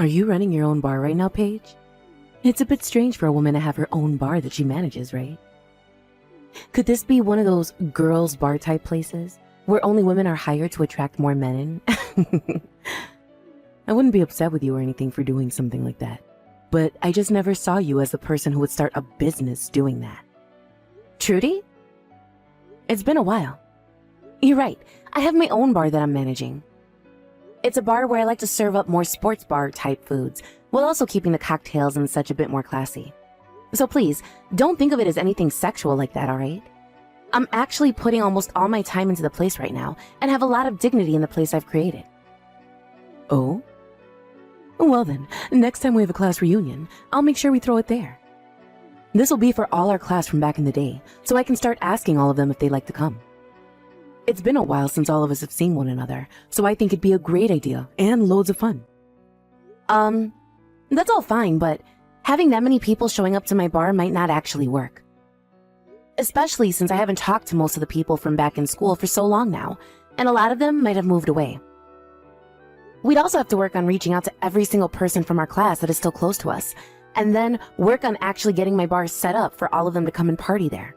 Are you running your own bar right now, Paige? It's a bit strange for a woman to have her own bar that she manages, right? Could this be one of those girls' bar type places where only women are hired to attract more men in? I wouldn't be upset with you or anything for doing something like that, but I just never saw you as the person who would start a business doing that. Trudy? It's been a while. You're right, I have my own bar that I'm managing. It's a bar where I like to serve up more sports bar type foods, while also keeping the cocktails and such a bit more classy. So please, don't think of it as anything sexual like that, alright? I'm actually putting almost all my time into the place right now, and have a lot of dignity in the place I've created. Oh? Well then, next time we have a class reunion, I'll make sure we throw it there. This will be for all our class from back in the day, so I can start asking all of them if they'd like to come. It's been a while since all of us have seen one another, so I think it'd be a great idea and loads of fun. That's all fine, but having that many people showing up to my bar might not actually work. Especially since I haven't talked to most of the people from back in school for so long now, and a lot of them might have moved away. We'd also have to work on reaching out to every single person from our class that is still close to us, and then work on actually getting my bar set up for all of them to come and party there.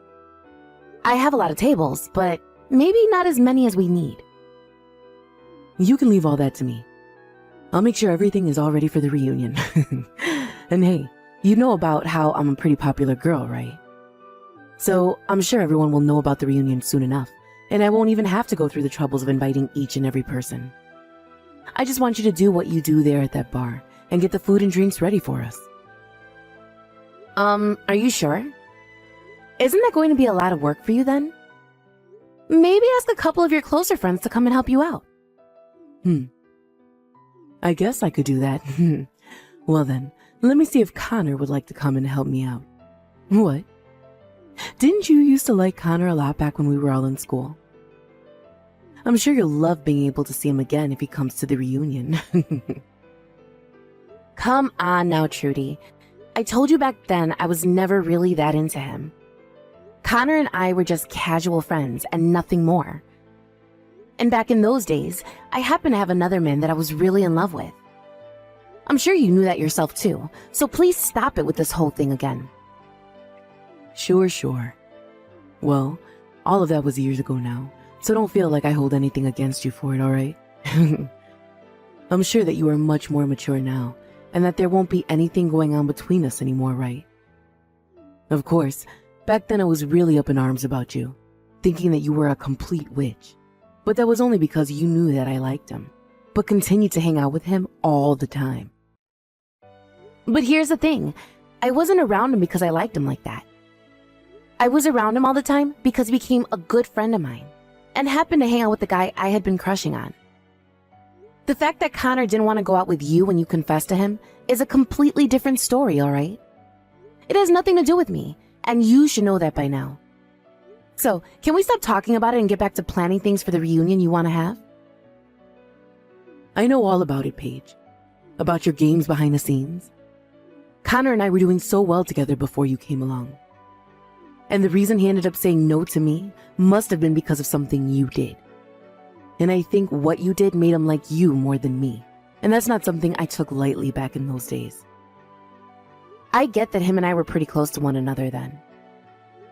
I have a lot of tables, but maybe not as many as we need. You can leave all that to me. I'll make sure everything is all ready for the reunion. And hey, you know about how I'm a pretty popular girl, right? So I'm sure everyone will know about the reunion soon enough, and I won't even have to go through the troubles of inviting each and every person. I just want you to do what you do there at that bar and get the food and drinks ready for us. Are you sure? Isn't that going to be a lot of work for you then? Maybe ask a couple of your closer friends to come and help you out. I guess I could do that. Well then, let me see if Connor would like to come and help me out. What? Didn't you used to like Connor a lot back when we were all in school? I'm sure you'll love being able to see him again if he comes to the reunion. Come on now, Trudy. I told you back then I was never really that into him. Connor and I were just casual friends and nothing more. And back in those days, I happened to have another man that I was really in love with. I'm sure you knew that yourself too, so please stop it with this whole thing again. Sure. Well, all of that was years ago now, so don't feel like I hold anything against you for it, alright? I'm sure that you are much more mature now, and that there won't be anything going on between us anymore, right? Of course, back then I was really up in arms about you, thinking that you were a complete witch. But that was only because you knew that I liked him, but continued to hang out with him all the time. But here's the thing, I wasn't around him because I liked him like that. I was around him all the time because he became a good friend of mine, and happened to hang out with the guy I had been crushing on. The fact that Connor didn't want to go out with you when you confessed to him is a completely different story, alright? It has nothing to do with me, and you should know that by now. So, can we stop talking about it and get back to planning things for the reunion you want to have? I know all about it, Paige. About your games behind the scenes. Connor and I were doing so well together before you came along. And the reason he ended up saying no to me must have been because of something you did. And I think what you did made him like you more than me. And that's not something I took lightly back in those days. I get that him and I were pretty close to one another then.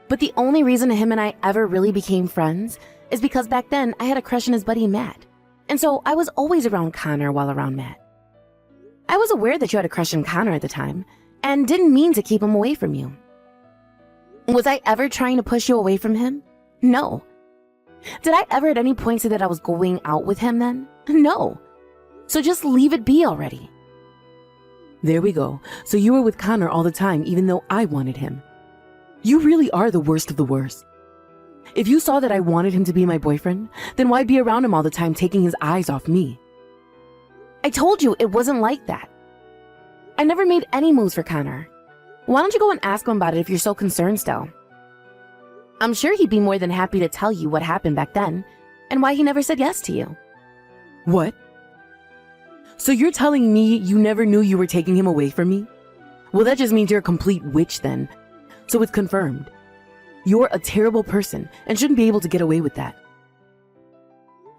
But the only reason him and I ever really became friends is because back then I had a crush on his buddy Matt. And so I was always around Connor while around Matt. I was aware that you had a crush on Connor at the time, and didn't mean to keep him away from you. Was I ever trying to push you away from him? No. Did I ever at any point say that I was going out with him then? No. So just leave it be already. There we go. So you were with Connor all the time even though I wanted him. You really are the worst of the worst. If you saw that I wanted him to be my boyfriend, then why be around him all the time taking his eyes off me? I told you it wasn't like that. I never made any moves for Connor. Why don't you go and ask him about it if you're so concerned still? I'm sure he'd be more than happy to tell you what happened back then, and why he never said yes to you. What? So you're telling me you never knew you were taking him away from me? Well, that just means you're a complete witch then. So it's confirmed. You're a terrible person and shouldn't be able to get away with that.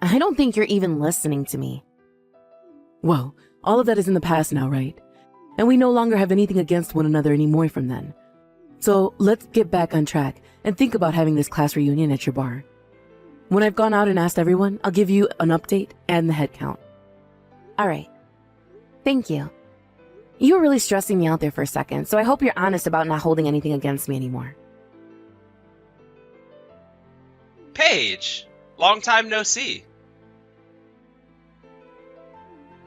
I don't think you're even listening to me. Well, all of that is in the past now, right? And we no longer have anything against one another anymore from then. So let's get back on track and think about having this class reunion at your bar. When I've gone out and asked everyone, I'll give you an update and the head count. All right. Thank you. You were really stressing me out there for a second, so I hope you're honest about not holding anything against me anymore. Paige, long time no see.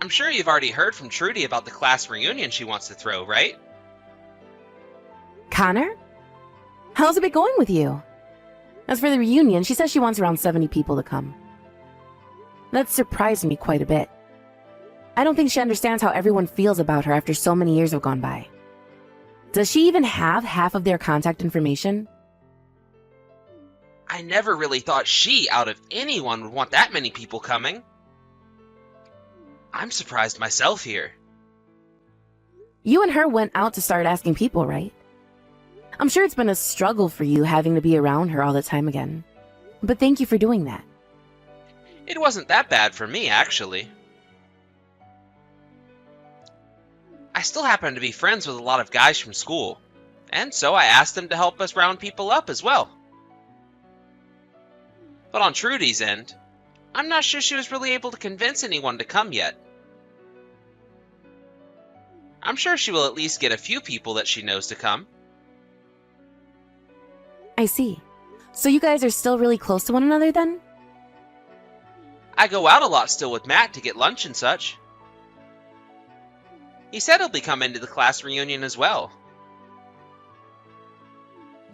I'm sure you've already heard from Trudy about the class reunion she wants to throw, right? Connor? How's it been going with you? As for the reunion, she says she wants around 70 people to come. That surprised me quite a bit. I don't think she understands how everyone feels about her after so many years have gone by. Does she even have half of their contact information? I never really thought she, out of anyone, would want that many people coming. I'm surprised myself here. You and her went out to start asking people, right? I'm sure it's been a struggle for you having to be around her all the time again. But thank you for doing that. It wasn't that bad for me, actually. I still happen to be friends with a lot of guys from school, and so I asked them to help us round people up as well. But on Trudy's end, I'm not sure she was really able to convince anyone to come yet. I'm sure she will at least get a few people that she knows to come. I see. So you guys are still really close to one another then? I go out a lot still with Matt to get lunch and such. He said he'll be coming to the class reunion as well.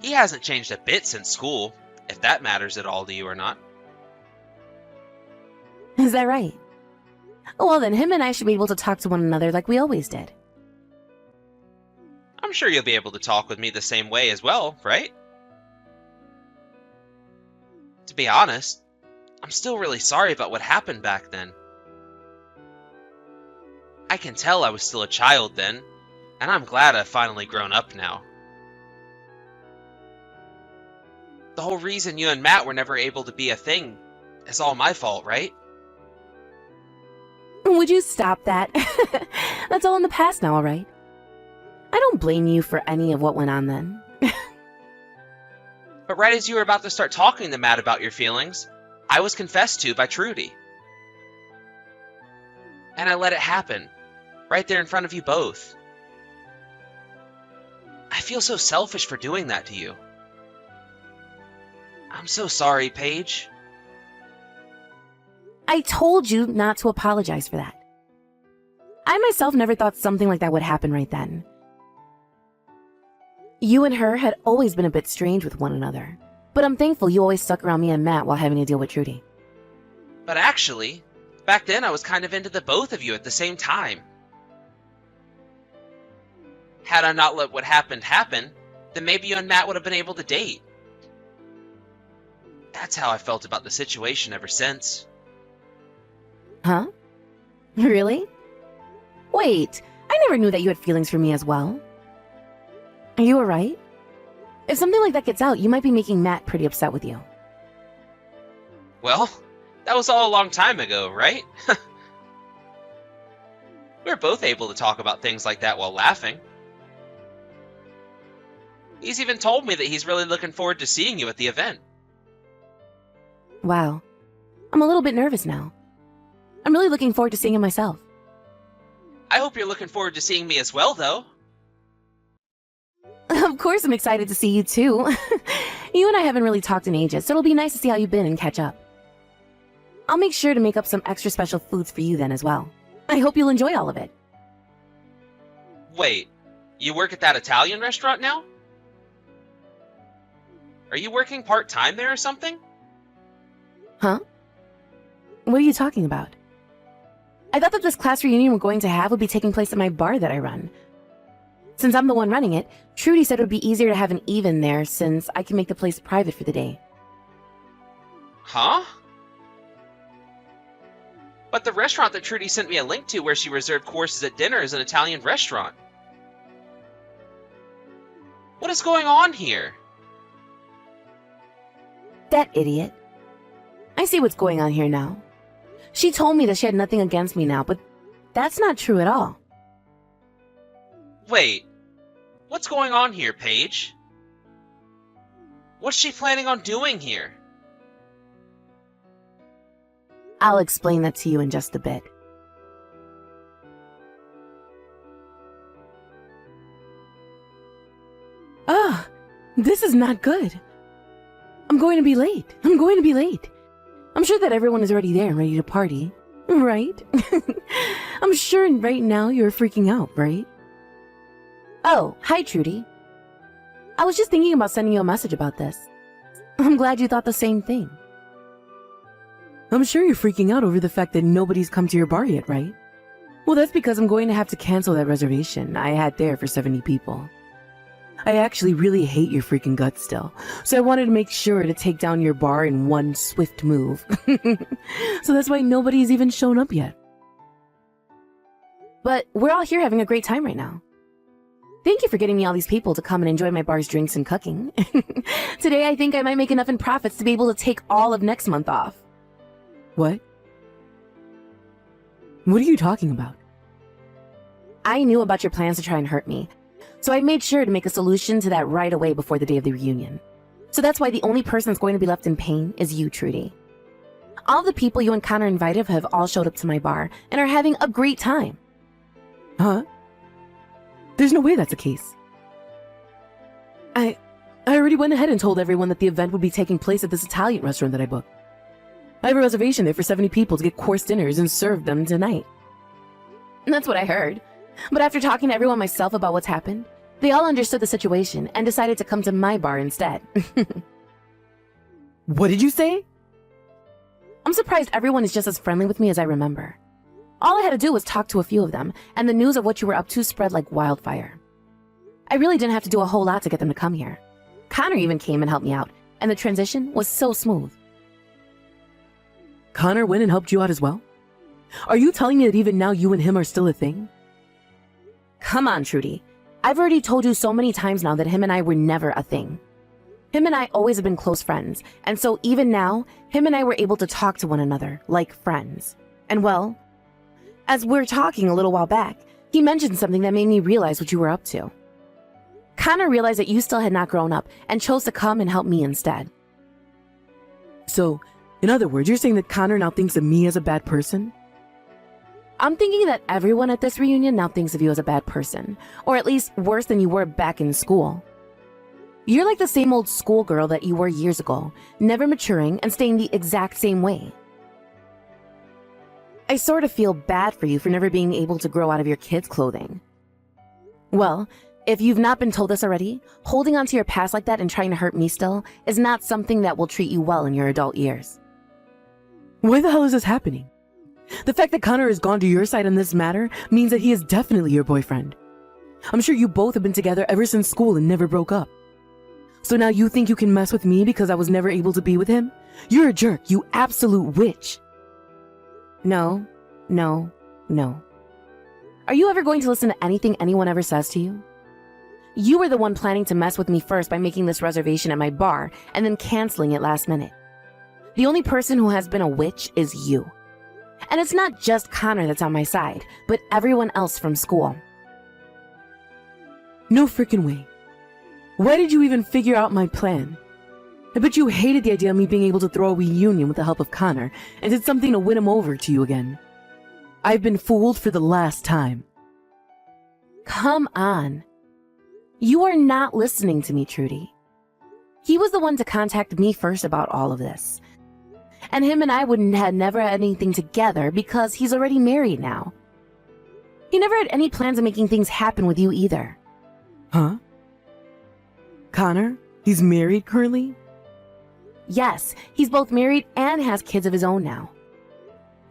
He hasn't changed a bit since school, if that matters at all to you or not. Is that right? Well then, him and I should be able to talk to one another like we always did. I'm sure you'll be able to talk with me the same way as well, right? To be honest, I'm still really sorry about what happened back then. I can tell I was still a child then, and I'm glad I've finally grown up now. The whole reason you and Matt were never able to be a thing is all my fault, right? Would you stop that? That's all in the past now, all right? I don't blame you for any of what went on then. But right as you were about to start talking to Matt about your feelings, I was confessed to by Trudy. And I let it happen, right there in front of you both. I feel so selfish for doing that to you. I'm so sorry, Paige. I told you not to apologize for that. I myself never thought something like that would happen right then. You and her had always been a bit strange with one another, but I'm thankful you always stuck around me and Matt while having to deal with Trudy. But actually, back then I was kind of into the both of you at the same time. Had I not let what happened happen, then maybe you and Matt would have been able to date. That's how I felt about the situation ever since. Huh? Really? Wait, I never knew that you had feelings for me as well. Are you alright? If something like that gets out, you might be making Matt pretty upset with you. Well, that was all a long time ago, right? We're both able to talk about things like that while laughing. He's even told me that he's really looking forward to seeing you at the event. Wow. I'm a little bit nervous now. I'm really looking forward to seeing him myself. I hope you're looking forward to seeing me as well, though. Of course I'm excited to see you too. You and I haven't really talked in ages, so it'll be nice to see how you've been and catch up. I'll make sure to make up some extra special foods for you then as well. I hope you'll enjoy all of it. Wait, you work at that Italian restaurant now? Are you working part-time there or something? Huh? What are you talking about? I thought that this class reunion we're going to have would be taking place at my bar that I run. Since I'm the one running it, Trudy said it would be easier to have an even there since I can make the place private for the day. Huh? But the restaurant that Trudy sent me a link to where she reserved courses at dinner is an Italian restaurant. What is going on here? That idiot. I see what's going on here now. She told me that she had nothing against me now, but That's not true at all. Wait, what's going on here, Paige? What's she planning on doing here? I'll explain that to you in just a bit. Ah, this is not good. I'm going to be late. I'm sure that everyone is already there and ready to party, right? I'm sure right now you're freaking out, right? Oh, hi, Trudy. I was just thinking about sending you a message about this. I'm glad you thought the same thing. I'm sure you're freaking out over the fact that nobody's come to your bar yet, right? Well, that's because I'm going to have to cancel that reservation I had there for 70 people. I actually really hate your freaking guts still, so I wanted to make sure to take down your bar in one swift move. So that's why nobody's even shown up yet. But we're all here having a great time right now. Thank you for getting me all these people to come and enjoy my bar's drinks and cooking. Today I think I might make enough in profits to be able to take all of next month off. What? What are you talking about? I knew about your plans to try and hurt me, so I made sure to make a solution to that right away before the day of the reunion. So that's why the only person that's going to be left in pain is you, Trudy. All of the people you and Connor invited have all showed up to my bar and are having a great time. Huh? There's no way that's the case. I already went ahead and told everyone that the event would be taking place at this Italian restaurant that I booked. I have a reservation there for 70 people to get course dinners and serve them tonight. That's what I heard. But after talking to everyone myself about what's happened, they all understood the situation and decided to come to my bar instead. What did you say? I'm surprised everyone is just as friendly with me as I remember. All I had to do was talk to a few of them, and the news of what you were up to spread like wildfire. I really didn't have to do a whole lot to get them to come here. Connor even came and helped me out, and the transition was so smooth. Connor went and helped you out as well? Are you telling me that even now you and him are still a thing? Come on, Trudy. I've already told you so many times now that him and I were never a thing. Him and I always have been close friends, and so even now, him and I were able to talk to one another like friends. And well, as we're talking a little while back, he mentioned something that made me realize what you were up to. Connor realized that you still had not grown up and chose to come and help me instead. So, in other words, you're saying that Connor now thinks of me as a bad person? I'm thinking that everyone at this reunion now thinks of you as a bad person, or at least worse than you were back in school. You're like the same old schoolgirl that you were years ago, never maturing and staying the exact same way. I sort of feel bad for you for never being able to grow out of your kids' clothing. Well, if you've not been told this already, holding on to your past like that and trying to hurt me still is not something that will treat you well in your adult years. Why the hell is this happening? The fact that Connor has gone to your side on this matter means that he is definitely your boyfriend. I'm sure you both have been together ever since school and never broke up. So now you think you can mess with me because I was never able to be with him? You're a jerk, you absolute witch. No. Are you ever going to listen to anything anyone ever says to you? You were the one planning to mess with me first by making this reservation at my bar and then canceling it last minute. The only person who has been a witch is you. And it's not just Connor that's on my side, but everyone else from school. No frickin' way. Why did you even figure out my plan? I bet you hated the idea of me being able to throw a reunion with the help of Connor and did something to win him over to you again. I've been fooled for the last time. Come on. You are not listening to me, Trudy. He was the one to contact me first about all of this. And him and I wouldn't have never had anything together because he's already married now. He never had any plans of making things happen with you either. Huh? Connor? He's married currently? Yes, he's both married and has kids of his own now.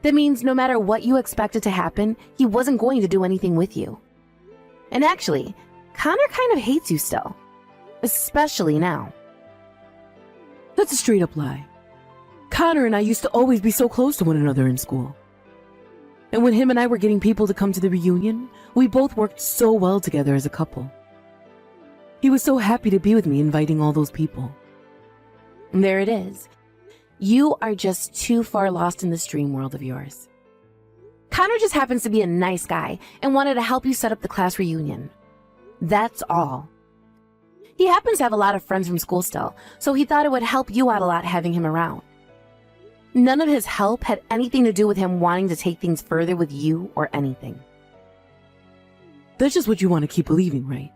That means no matter what you expected to happen, he wasn't going to do anything with you. And actually, Connor kind of hates you still. Especially now. That's a straight up lie. Connor and I used to always be so close to one another in school. And when him and I were getting people to come to the reunion, we both worked so well together as a couple. He was so happy to be with me inviting all those people. There it is. You are just too far lost in this dream world of yours. Connor just happens to be a nice guy and wanted to help you set up the class reunion. That's all. He happens to have a lot of friends from school still, so he thought it would help you out a lot having him around. None of his help had anything to do with him wanting to take things further with you or anything. That's just what you want to keep believing, right?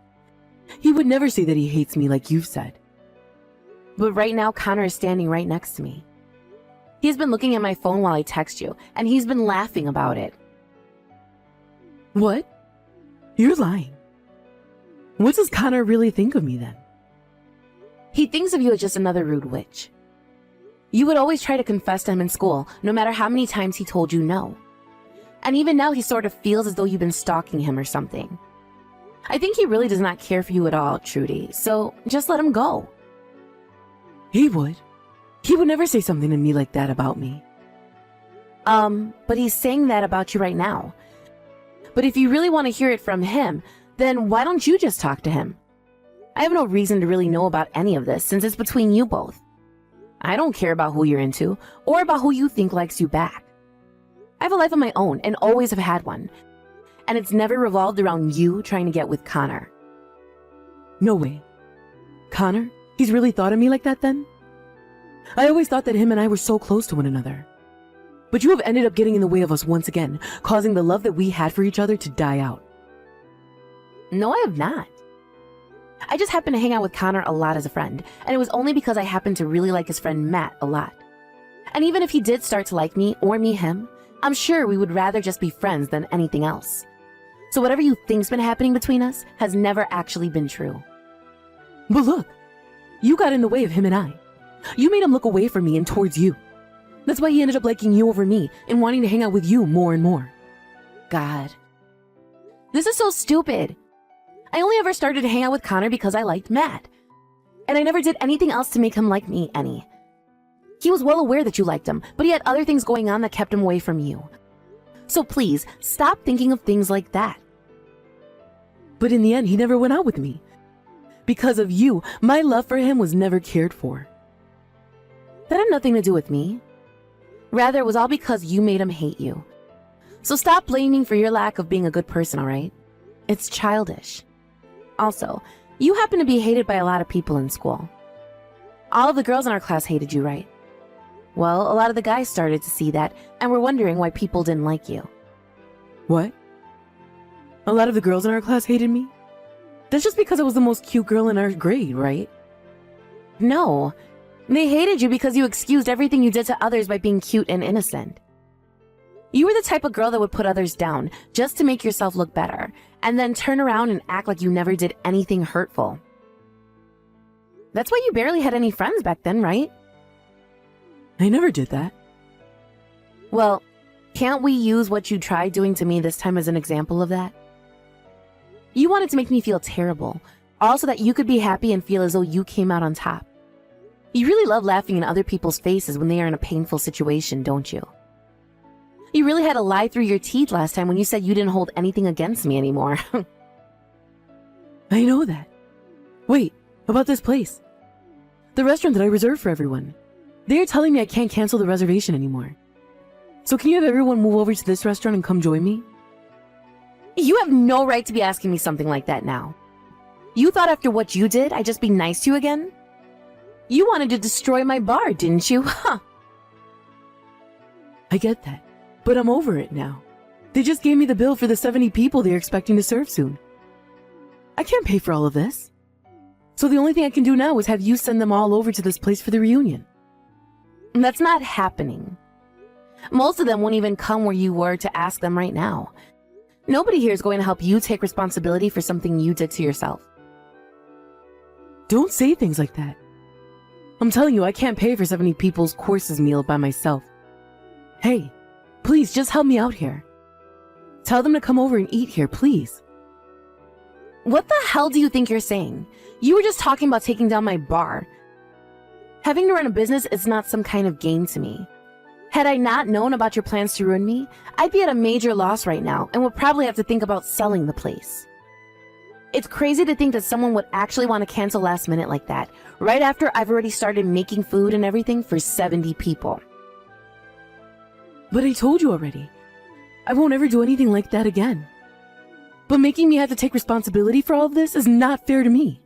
He would never say that he hates me like you've said. But right now, Connor is standing right next to me. He's been looking at my phone while I text you, and he's been laughing about it. What? You're lying. What does Connor really think of me then? He thinks of you as just another rude witch. You would always try to confess to him in school, no matter how many times he told you no. And even now he sort of feels as though you've been stalking him or something. I think he really does not care for you at all, Trudy, so just let him go. He would. He would never say something to me like that about me. But he's saying that about you right now. But if you really want to hear it from him, then why don't you just talk to him? I have no reason to really know about any of this since it's between you both. I don't care about who you're into or about who you think likes you back. I have a life of my own and always have had one. And it's never revolved around you trying to get with Connor. No way. Connor? He's really thought of me like that then? I always thought that him and I were so close to one another. But you have ended up getting in the way of us once again, causing the love that we had for each other to die out. No, I have not. I just happen to hang out with Connor a lot as a friend, and it was only because I happened to really like his friend Matt a lot. And even if he did start to like me or me him, I'm sure we would rather just be friends than anything else. So whatever you think's been happening between us has never actually been true. But look, you got in the way of him and I. You made him look away from me and towards you. That's why he ended up liking you over me and wanting to hang out with you more and more. God. This is so stupid. I only ever started to hang out with Connor because I liked Matt. And I never did anything else to make him like me any. He was well aware that you liked him, but he had other things going on that kept him away from you. So please, stop thinking of things like that. But in the end, he never went out with me. Because of you, my love for him was never cared for. That had nothing to do with me. Rather, it was all because you made him hate you. So stop blaming for your lack of being a good person, all right? It's childish. Also, you happen to be hated by a lot of people in school. All of the girls in our class hated you, right? Well, a lot of the guys started to see that and were wondering why people didn't like you. What? A lot of the girls in our class hated me? That's just because I was the most cute girl in our grade, right? No. They hated you because you excused everything you did to others by being cute and innocent. You were the type of girl that would put others down just to make yourself look better, and then turn around and act like you never did anything hurtful. That's why you barely had any friends back then, right? I never did that. Well, can't we use what you tried doing to me this time as an example of that? You wanted to make me feel terrible, all so that you could be happy and feel as though you came out on top. You really love laughing in other people's faces when they are in a painful situation, don't you? You really had to lie through your teeth last time when you said you didn't hold anything against me anymore. I know that. Wait, about this place. The restaurant that I reserved for everyone. They are telling me I can't cancel the reservation anymore. So can you have everyone move over to this restaurant and come join me? You have no right to be asking me something like that now. You thought after what you did, I'd just be nice to you again? You wanted to destroy my bar, didn't you? Huh. I get that, but I'm over it now. They just gave me the bill for the 70 people they're expecting to serve soon. I can't pay for all of this. So the only thing I can do now is have you send them all over to this place for the reunion. That's not happening. Most of them won't even come where you were to ask them right now. Nobody here is going to help you take responsibility for something you did to yourself. Don't say things like that. I'm telling you, I can't pay for 70 people's courses meal by myself. Hey, please just help me out here. Tell them to come over and eat here, please. What the hell do you think you're saying? You were just talking about taking down my bar. Having to run a business is not some kind of game to me. Had I not known about your plans to ruin me, I'd be at a major loss right now and would probably have to think about selling the place. It's crazy to think that someone would actually want to cancel last minute like that, right after I've already started making food and everything for 70 people. But I told you already. I won't ever do anything like that again. But making me have to take responsibility for all of this is not fair to me.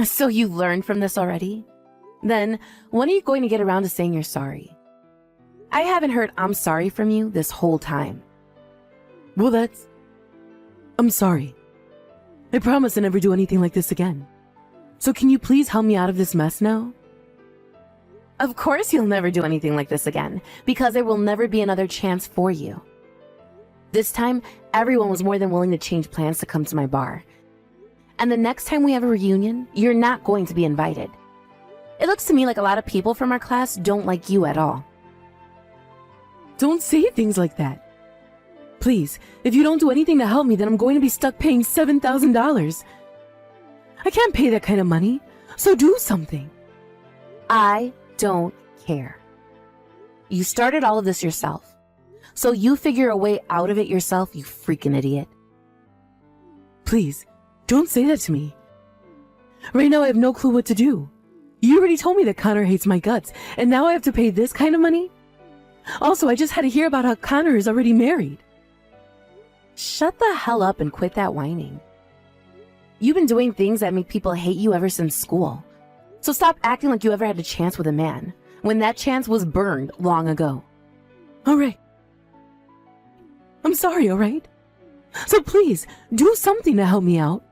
So you learned from this already? Then, when are you going to get around to saying you're sorry? I haven't heard "I'm sorry" from you this whole time. Well, I'm sorry. I promise to never do anything like this again. So can you please help me out of this mess now? Of course you'll never do anything like this again, because there will never be another chance for you. This time, everyone was more than willing to change plans to come to my bar. And the next time we have a reunion, you're not going to be invited. It looks to me like a lot of people from our class don't like you at all. Don't say things like that. Please, if you don't do anything to help me, then I'm going to be stuck paying $7,000. I can't pay that kind of money, so do something. I don't care. You started all of this yourself. So you figure a way out of it yourself, you freaking idiot. Please, don't say that to me. Right now I have no clue what to do. You already told me that Connor hates my guts, and now I have to pay this kind of money? Also, I just had to hear about how Connor is already married. Shut the hell up and quit that whining. You've been doing things that make people hate you ever since school. So stop acting like you ever had a chance with a man, when that chance was burned long ago. Alright. I'm sorry, alright? So please, do something to help me out.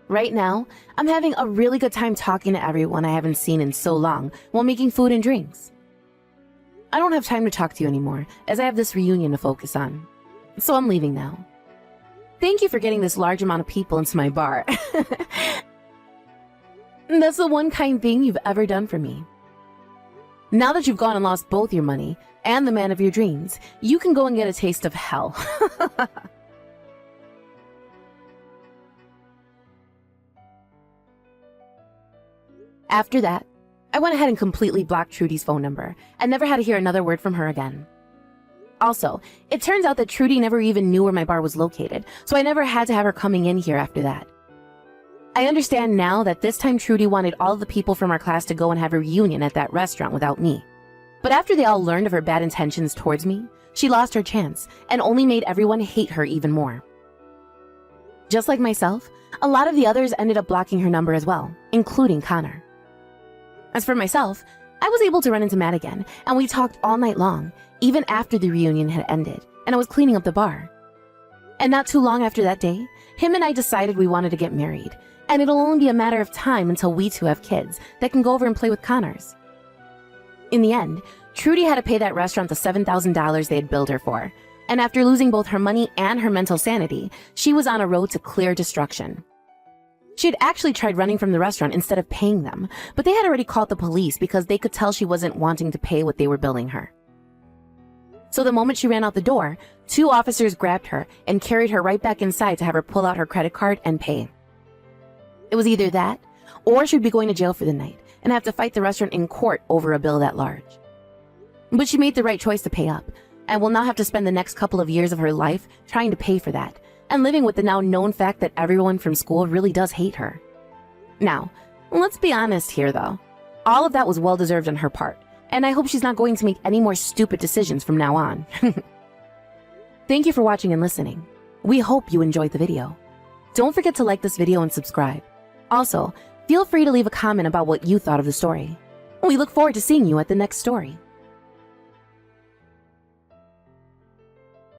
Right now, I'm having a really good time talking to everyone I haven't seen in so long while making food and drinks. I don't have time to talk to you anymore, as I have this reunion to focus on. So I'm leaving now. Thank you for getting this large amount of people into my bar. That's the one kind thing you've ever done for me. Now that you've gone and lost both your money and the man of your dreams, you can go and get a taste of hell. After that, I went ahead and completely blocked Trudy's phone number and never had to hear another word from her again. Also, it turns out that Trudy never even knew where my bar was located, so I never had to have her coming in here after that. I understand now that this time Trudy wanted all of the people from our class to go and have a reunion at that restaurant without me. But after they all learned of her bad intentions towards me, she lost her chance and only made everyone hate her even more. Just like myself, a lot of the others ended up blocking her number as well, including Connor. As for myself, I was able to run into Matt again, and we talked all night long, even after the reunion had ended, and I was cleaning up the bar. And not too long after that day, him and I decided we wanted to get married, and it'll only be a matter of time until we two have kids that can go over and play with Connors. In the end, Trudy had to pay that restaurant the $7,000 they had billed her for, and after losing both her money and her mental sanity, she was on a road to clear destruction. She had actually tried running from the restaurant instead of paying them, but they had already called the police because they could tell she wasn't wanting to pay what they were billing her. So the moment she ran out the door, 2 officers grabbed her and carried her right back inside to have her pull out her credit card and pay. It was either that, or she'd be going to jail for the night and have to fight the restaurant in court over a bill that large. But she made the right choice to pay up, and will now have to spend the next couple of years of her life trying to pay for that, and living with the now known fact that everyone from school really does hate her. Now, let's be honest here though. All of that was well deserved on her part, and I hope she's not going to make any more stupid decisions from now on. Thank you for watching and listening. We hope you enjoyed the video. Don't forget to like this video and subscribe. Also, feel free to leave a comment about what you thought of the story. We look forward to seeing you at the next story.